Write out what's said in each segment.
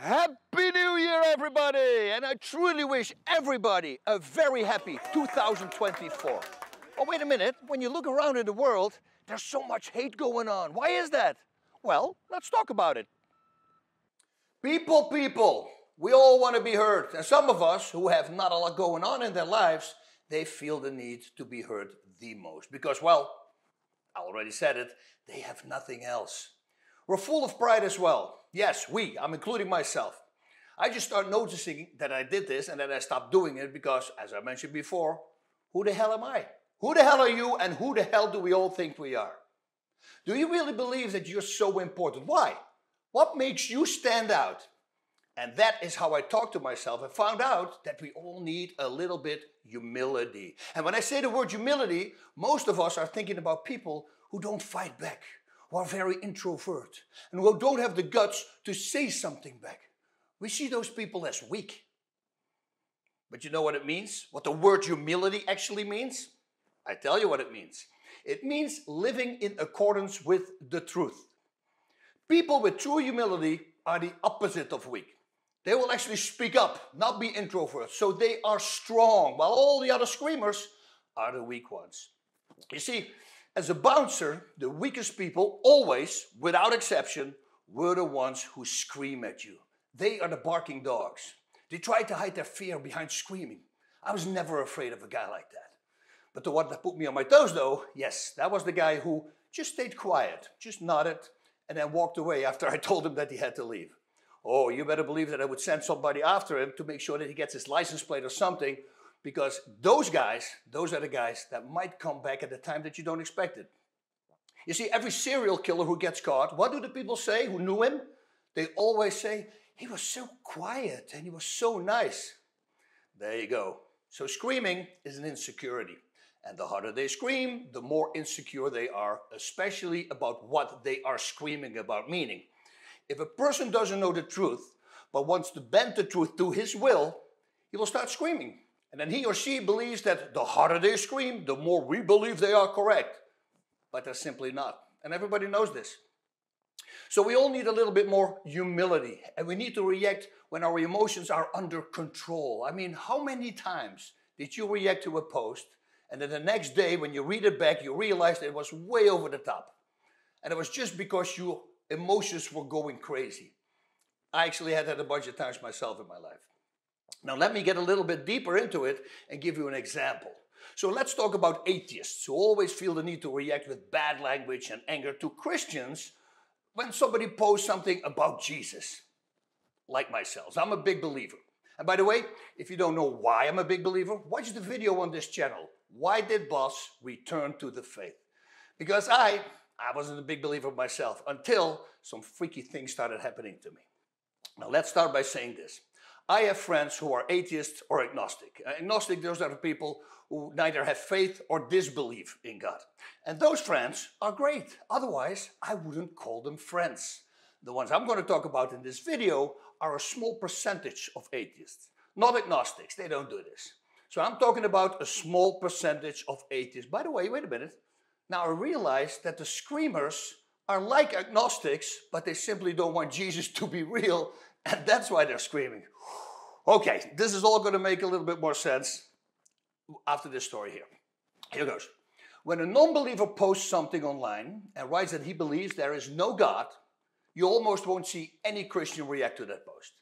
Happy New Year, everybody! And I truly wish everybody a very happy 2024. Oh, wait a minute. When you look around in the world, there's so much hate going on. Why is that? Well, let's talk about it. People, we all want to be heard. And some of us who have not a lot going on in their lives, they feel the need to be heard the most. Because, well, I already said it, they have nothing else. We're full of pride as well. Yes, I'm including myself. I just started noticing that I did this and then I stopped doing it because, as I mentioned before, who the hell am I? Who the hell are you and who the hell do we all think we are? Do you really believe that you're so important? Why? What makes you stand out? And that is how I talked to myself and found out that we all need a little bit humility. And when I say the word humility, most of us are thinking about people who don't fight back, who are very introvert, and who don't have the guts to say something back. We see those people as weak. But you know what it means? What the word humility actually means? I tell you what it means. It means living in accordance with the truth. People with true humility are the opposite of weak. They will actually speak up, not be introverts. So they are strong, while all the other screamers are the weak ones. You see, as a bouncer, the weakest people always, without exception, were the ones who scream at you. They are the barking dogs. They try to hide their fear behind screaming. I was never afraid of a guy like that. But the one that put me on my toes, though, yes, that was the guy who just stayed quiet, just nodded, and then walked away after I told him that he had to leave. Oh, you better believe that I would send somebody after him to make sure that he gets his license plate or something, because those are the guys that might come back at the time that you don't expect it. You see, every serial killer who gets caught, what do the people say who knew him? They always say, he was so quiet and he was so nice. There you go. So screaming is an insecurity. And the harder they scream, the more insecure they are, especially about what they are screaming about. Meaning, if a person doesn't know the truth, but wants to bend the truth to his will, he will start screaming. And then he or she believes that the harder they scream, the more we believe they are correct. But they're simply not. And everybody knows this. So we all need a little bit more humility. And we need to react when our emotions are under control. I mean, how many times did you react to a post and then the next day when you read it back, you realize that it was way over the top? And it was just because your emotions were going crazy. I actually had that a bunch of times myself in my life. Now let me get a little bit deeper into it and give you an example. So let's talk about atheists who always feel the need to react with bad language and anger to Christians when somebody posts something about Jesus. Like myself, I'm a big believer. And by the way, if you don't know why I'm a big believer, watch the video on this channel. Why did Bas return to the faith? Because I wasn't a big believer myself until some freaky things started happening to me. Now let's start by saying this. I have friends who are atheists or agnostic. Agnostic, those are the people who neither have faith or disbelief in God. And those friends are great. Otherwise, I wouldn't call them friends. The ones I'm going to talk about in this video are a small percentage of atheists. Not agnostics, they don't do this. So I'm talking about a small percentage of atheists. By the way, wait a minute. Now I realize that the screamers are like agnostics, but they simply don't want Jesus to be real, and that's why they're screaming. Okay, this is all going to make a little bit more sense after this story here. Here goes. When a non-believer posts something online and writes that he believes there is no God, you almost won't see any Christian react to that post.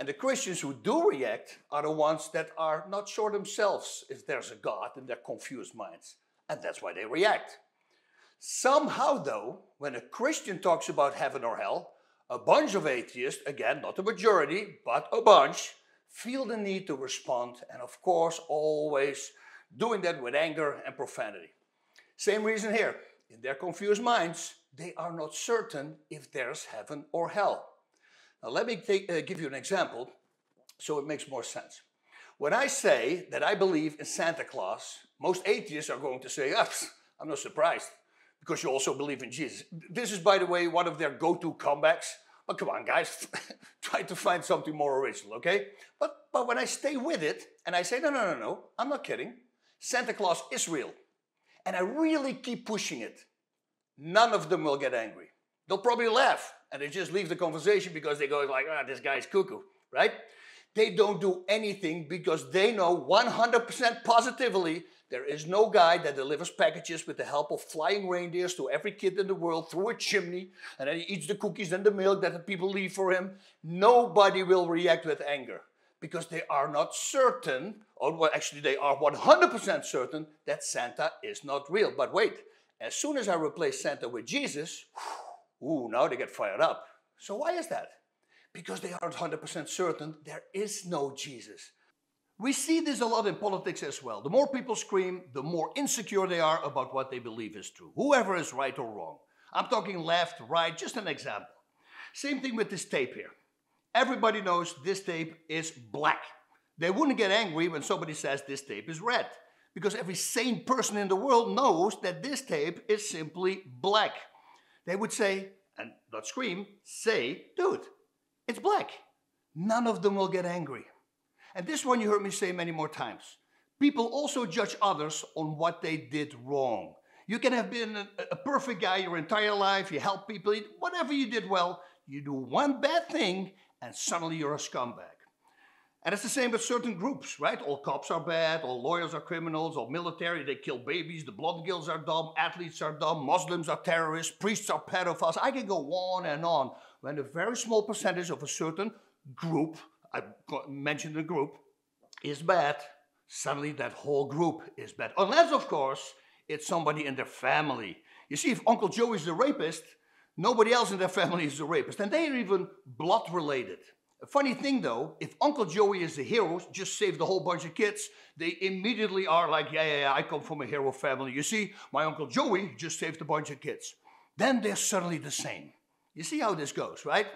And the Christians who do react are the ones that are not sure themselves if there's a God in their confused minds. And that's why they react. Somehow though, when a Christian talks about heaven or hell, a bunch of atheists, again, not a majority, but a bunch, feel the need to respond, and of course always doing that with anger and profanity. Same reason here. In their confused minds, they are not certain if there's heaven or hell. Now let me give you an example so it makes more sense. When I say that I believe in Santa Claus, most atheists are going to say, I'm not surprised, because you also believe in Jesus. This is, by the way, one of their go-to comebacks. But come on, guys, try to find something more original, okay? But when I stay with it and I say, no, I'm not kidding. Santa Claus is real. And I really keep pushing it. None of them will get angry. They'll probably laugh and they just leave the conversation because they go like, ah, this guy's cuckoo, right? They don't do anything because they know 100% positively there is no guy that delivers packages with the help of flying reindeers to every kid in the world through a chimney, and then he eats the cookies and the milk that the people leave for him. Nobody will react with anger because they are not certain, or well, actually they are 100% certain that Santa is not real. But wait, as soon as I replace Santa with Jesus, ooh, now they get fired up. So why is that? Because they aren't 100% certain there is no Jesus. We see this a lot in politics as well. The more people scream, the more insecure they are about what they believe is true. Whoever is right or wrong. I'm talking left, right, just an example. Same thing with this tape here. Everybody knows this tape is black. They wouldn't get angry when somebody says this tape is red, because every sane person in the world knows that this tape is simply black. They would say, and not scream, say, dude, it's black. None of them will get angry. And this one you heard me say many more times. People also judge others on what they did wrong. You can have been a perfect guy your entire life, you help people, whatever you did well, you do one bad thing and suddenly you're a scumbag. And it's the same with certain groups, right? All cops are bad, all lawyers are criminals, all military, they kill babies, the blonde girls are dumb, athletes are dumb, Muslims are terrorists, priests are pedophiles. I can go on and on. When a very small percentage of a certain group, I mentioned the group, is bad, suddenly that whole group is bad. Unless, of course, it's somebody in their family. You see, if Uncle Joe is the rapist, nobody else in their family is a rapist, and they are even blood related. A funny thing though, if Uncle Joey is the hero, just saved a whole bunch of kids, they immediately are like, yeah, I come from a hero family. You see, my Uncle Joey just saved a bunch of kids. Then they're suddenly the same. You see how this goes, right?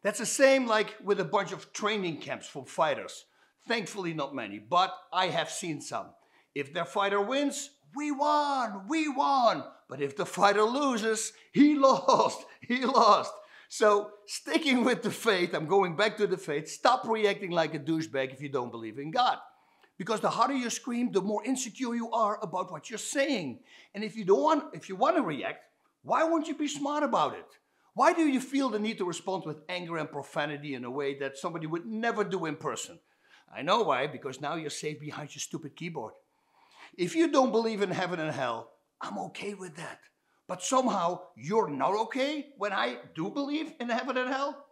That's the same like with a bunch of training camps for fighters. Thankfully not many, but I have seen some. If their fighter wins, we won. But if the fighter loses, he lost. So sticking with the faith, I'm going back to the faith, stop reacting like a douchebag if you don't believe in God. Because the harder you scream, the more insecure you are about what you're saying. And if you want to react, why won't you be smart about it? Why do you feel the need to respond with anger and profanity in a way that somebody would never do in person? I know why, because now you're safe behind your stupid keyboard. If you don't believe in heaven and hell, I'm okay with that. But somehow you're not okay when I do believe in heaven and hell?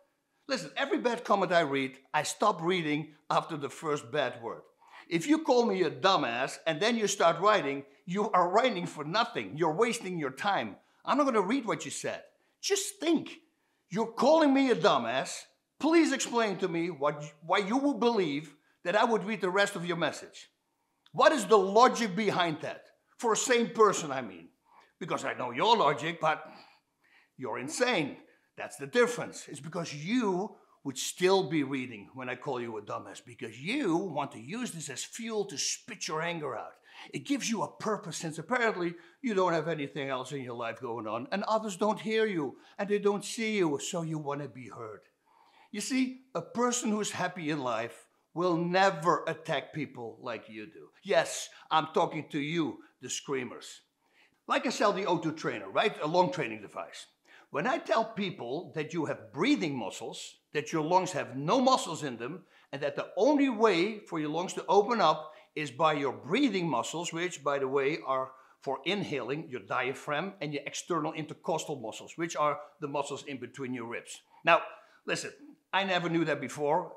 Listen, every bad comment I read, I stop reading after the first bad word. If you call me a dumbass and then you start writing, you are writing for nothing. You're wasting your time. I'm not going to read what you said. Just think. You're calling me a dumbass. Please explain to me why you would believe that I would read the rest of your message. What is the logic behind that? For a sane person, I mean. Because I know your logic, but you're insane. That's the difference. It's because you would still be reading when I call you a dumbass, because you want to use this as fuel to spit your anger out. It gives you a purpose, since apparently you don't have anything else in your life going on, and others don't hear you, and they don't see you, so you want to be heard. You see, a person who's happy in life will never attack people like you do. Yes, I'm talking to you, the screamers. Like I sell the O2 trainer, right? A lung training device. When I tell people that you have breathing muscles, that your lungs have no muscles in them, and that the only way for your lungs to open up is by your breathing muscles, which, by the way, are for inhaling, your diaphragm, and your external intercostal muscles, which are the muscles in between your ribs. Now, listen, I never knew that before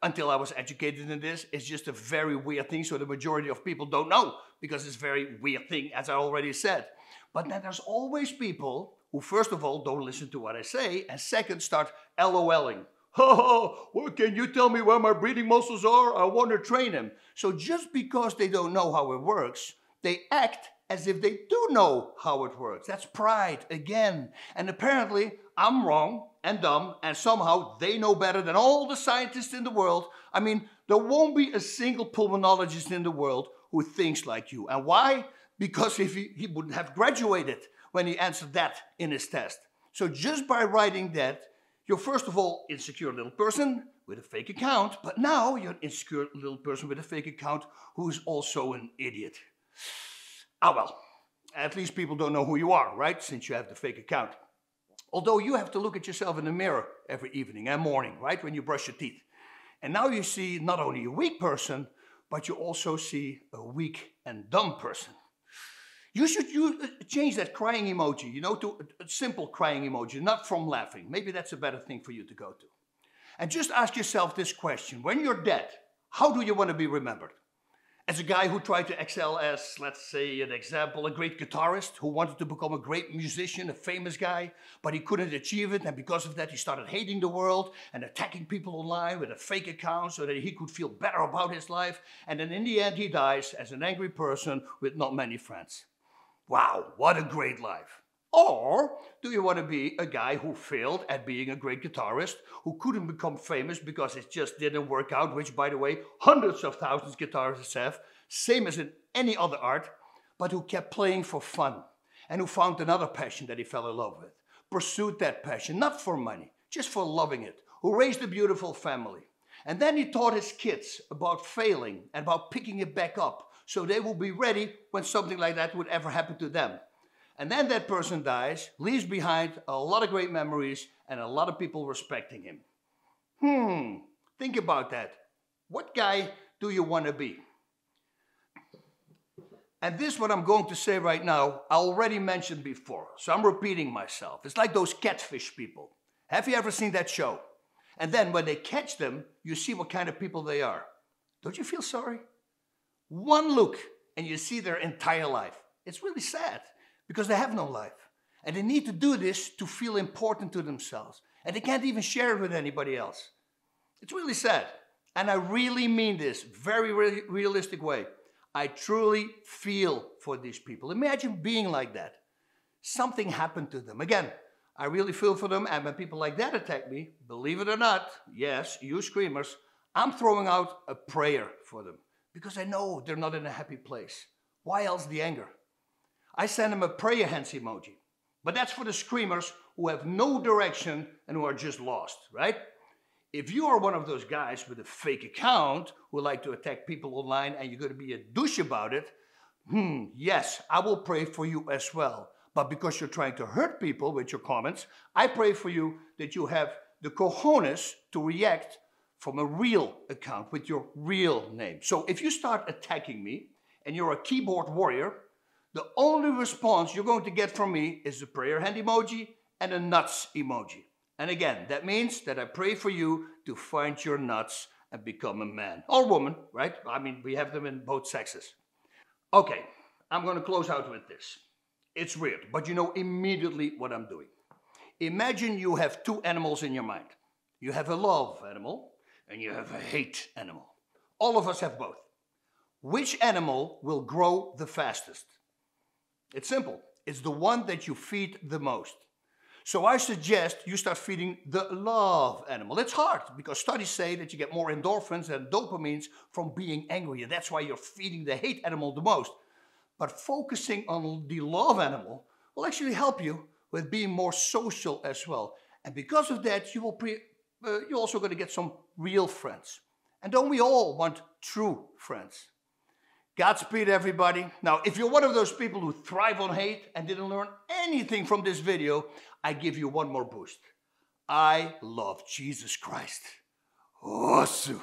until I was educated in this. It's just a very weird thing, so the majority of people don't know, because it's a very weird thing, as I already said. But then there's always people who, first of all, don't listen to what I say, and second, start LOLing. Well, can you tell me where my breathing muscles are? I want to train them. So just because they don't know how it works, they act as if they do know how it works. That's pride, again. And apparently, I'm wrong and dumb, and somehow they know better than all the scientists in the world. I mean, there won't be a single pulmonologist in the world who thinks like you. And why? Because if he wouldn't have graduated when he answered that in his test. So just by writing that, you're first of all insecure little person with a fake account, but now you're an insecure little person with a fake account who's also an idiot. Ah well, at least people don't know who you are, right? Since you have the fake account. Although you have to look at yourself in the mirror every evening and morning, right, when you brush your teeth. And now you see not only a weak person, but you also see a weak and dumb person. You should change that crying emoji, to a simple crying emoji, not from laughing. Maybe that's a better thing for you to go to. And just ask yourself this question. When you're dead, how do you want to be remembered? As a guy who tried to excel as, let's say, an example, a great guitarist who wanted to become a great musician, a famous guy, but he couldn't achieve it, and because of that he started hating the world and attacking people online with a fake account so that he could feel better about his life, and then in the end he dies as an angry person with not many friends. Wow, what a great life. Or do you want to be a guy who failed at being a great guitarist, who couldn't become famous because it just didn't work out, which, by the way, hundreds of thousands of guitarists have, same as in any other art, but who kept playing for fun and who found another passion that he fell in love with, pursued that passion, not for money, just for loving it, who raised a beautiful family. And then he taught his kids about failing and about picking it back up so they will be ready when something like that would ever happen to them. And then that person dies, leaves behind a lot of great memories and a lot of people respecting him. Think about that. What guy do you want to be? And this, what I'm going to say right now, I already mentioned before, so I'm repeating myself. It's like those catfish people. Have you ever seen that show? And then when they catch them, you see what kind of people they are. Don't you feel sorry? One look and you see their entire life. It's really sad. Because they have no life. And they need to do this to feel important to themselves. And they can't even share it with anybody else. It's really sad. And I really mean this, very realistic way. I truly feel for these people. Imagine being like that. Something happened to them. Again, I really feel for them. And when people like that attack me, believe it or not, yes, you screamers, I'm throwing out a prayer for them. Because I know they're not in a happy place. Why else the anger? I send them a prayer hands emoji. But that's for the screamers who have no direction and who are just lost, right? If you are one of those guys with a fake account who like to attack people online and you're going to be a douche about it, yes, I will pray for you as well. But because you're trying to hurt people with your comments, I pray for you that you have the cojones to react from a real account with your real name. So if you start attacking me and you're a keyboard warrior, the only response you're going to get from me is a prayer hand emoji and a nuts emoji. And again, that means that I pray for you to find your nuts and become a man. Or woman, right? I mean, we have them in both sexes. Okay, I'm going to close out with this. It's weird, but you know immediately what I'm doing. Imagine you have two animals in your mind. You have a love animal and you have a hate animal. All of us have both. Which animal will grow the fastest? It's simple. It's the one that you feed the most. So I suggest you start feeding the love animal. It's hard because studies say that you get more endorphins and dopamines from being angry. And that's why you're feeding the hate animal the most. But focusing on the love animal will actually help you with being more social as well. And because of that, you're also going to get some real friends. And don't we all want true friends? Godspeed, everybody. Now, if you're one of those people who thrive on hate and didn't learn anything from this video, I give you one more boost. I love Jesus Christ. Osu.